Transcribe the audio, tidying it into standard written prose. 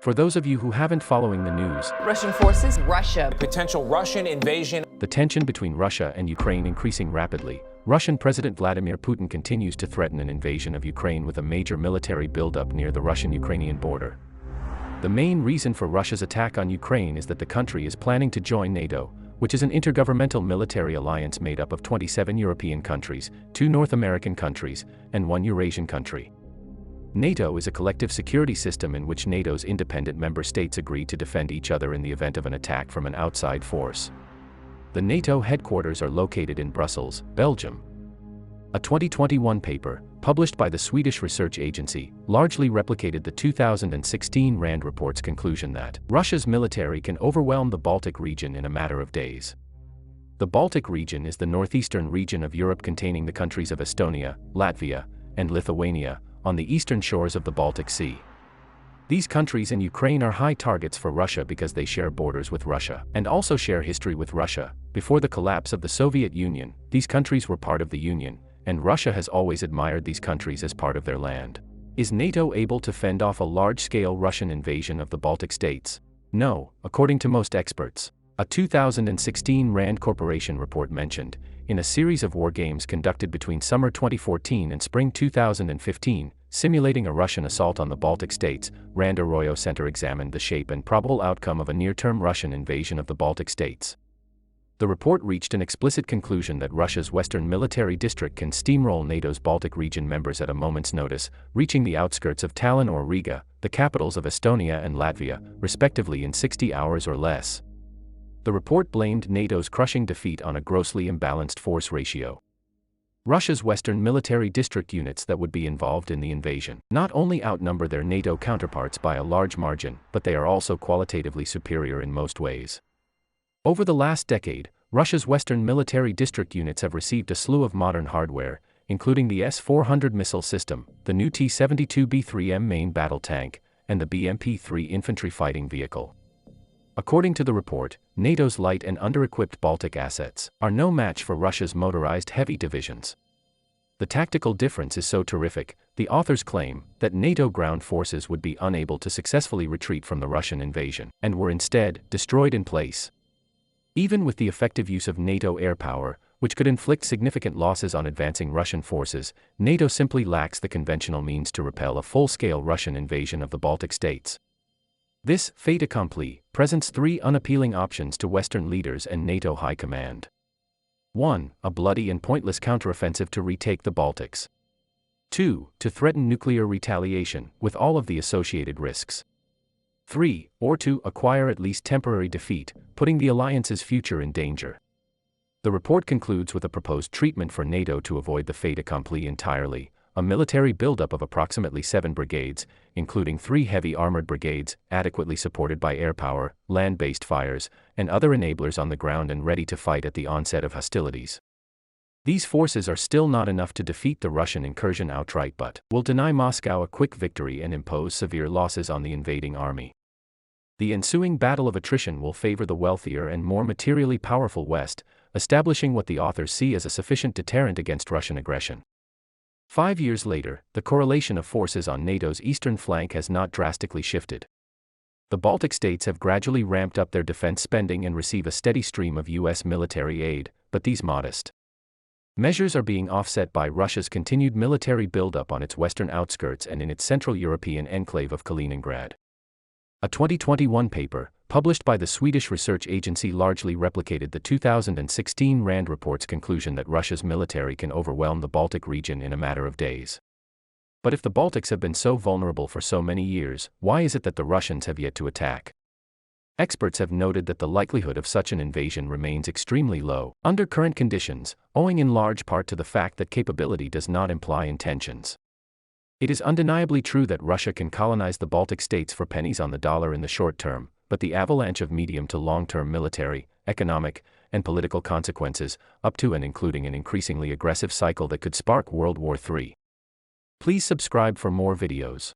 For those of you who haven't following the news, Russian forces, Russia. Potential Russian invasion. The tension between Russia and Ukraine increasing rapidly. Russian President Vladimir Putin continues to threaten an invasion of Ukraine with a major military buildup near the Russian-Ukrainian border. The main reason for Russia's attack on Ukraine is that the country is planning to join NATO, which is an intergovernmental military alliance made up of 27 European countries, 2 North American countries, and 1 Eurasian country. NATO is a collective security system in which NATO's independent member states agree to defend each other in the event of an attack from an outside force. The NATO headquarters are located in Brussels, Belgium. A 2021 paper, published by the Swedish research agency, largely replicated the 2016 RAND report's conclusion that Russia's military can overwhelm the Baltic region in a matter of days. The Baltic region is the northeastern region of Europe containing the countries of Estonia, Latvia, and Lithuania, on the eastern shores of the Baltic Sea. These countries and Ukraine are high targets for Russia because they share borders with Russia, and also share history with Russia. Before the collapse of the Soviet Union, these countries were part of the Union, and Russia has always admired these countries as part of their land. Is NATO able to fend off a large-scale Russian invasion of the Baltic states? No, according to most experts. A 2016 RAND Corporation report mentioned, in a series of war games conducted between summer 2014 and spring 2015, simulating a Russian assault on the Baltic states, RAND Arroyo Center examined the shape and probable outcome of a near-term Russian invasion of the Baltic states. The report reached an explicit conclusion that Russia's Western Military District can steamroll NATO's Baltic region members at a moment's notice, reaching the outskirts of Tallinn or Riga, the capitals of Estonia and Latvia, respectively in 60 hours or less. The report blamed NATO's crushing defeat on a grossly imbalanced force ratio. Russia's Western Military District units that would be involved in the invasion not only outnumber their NATO counterparts by a large margin, but they are also qualitatively superior in most ways. Over the last decade, Russia's Western Military District units have received a slew of modern hardware, including the S-400 missile system, the new T-72B3M main battle tank, and the BMP-3 infantry fighting vehicle. According to the report, NATO's light and under-equipped Baltic assets are no match for Russia's motorized heavy divisions. The tactical difference is so terrific, the authors claim, that NATO ground forces would be unable to successfully retreat from the Russian invasion, and were instead destroyed in place. Even with the effective use of NATO air power, which could inflict significant losses on advancing Russian forces, NATO simply lacks the conventional means to repel a full-scale Russian invasion of the Baltic states. This fait accompli presents 3 unappealing options to Western leaders and NATO high command. 1. A bloody and pointless counteroffensive to retake the Baltics. 2. To threaten nuclear retaliation, with all of the associated risks. 3. Or to acquire at least temporary defeat, putting the alliance's future in danger. The report concludes with a proposed treatment for NATO to avoid the fait accompli entirely: a military buildup of approximately 7 brigades, including 3 heavy armored brigades, adequately supported by air power, land-based fires, and other enablers on the ground and ready to fight at the onset of hostilities. These forces are still not enough to defeat the Russian incursion outright, but will deny Moscow a quick victory and impose severe losses on the invading army. The ensuing battle of attrition will favor the wealthier and more materially powerful West, establishing what the authors see as a sufficient deterrent against Russian aggression. 5 years later, the correlation of forces on NATO's eastern flank has not drastically shifted. The Baltic states have gradually ramped up their defense spending and receive a steady stream of U.S. military aid, but these modest measures are being offset by Russia's continued military buildup on its western outskirts and in its central European enclave of Kaliningrad. A 2021 paper, published by the Swedish research agency, largely replicated the 2016 RAND report's conclusion that Russia's military can overwhelm the Baltic region in a matter of days. But if the Baltics have been so vulnerable for so many years, why is it that the Russians have yet to attack? Experts have noted that the likelihood of such an invasion remains extremely low, under current conditions, owing in large part to the fact that capability does not imply intentions. It is undeniably true that Russia can colonize the Baltic states for pennies on the dollar in the short term, but the avalanche of medium to long-term military, economic, and political consequences, up to and including an increasingly aggressive cycle that could spark World War III. Please subscribe for more videos.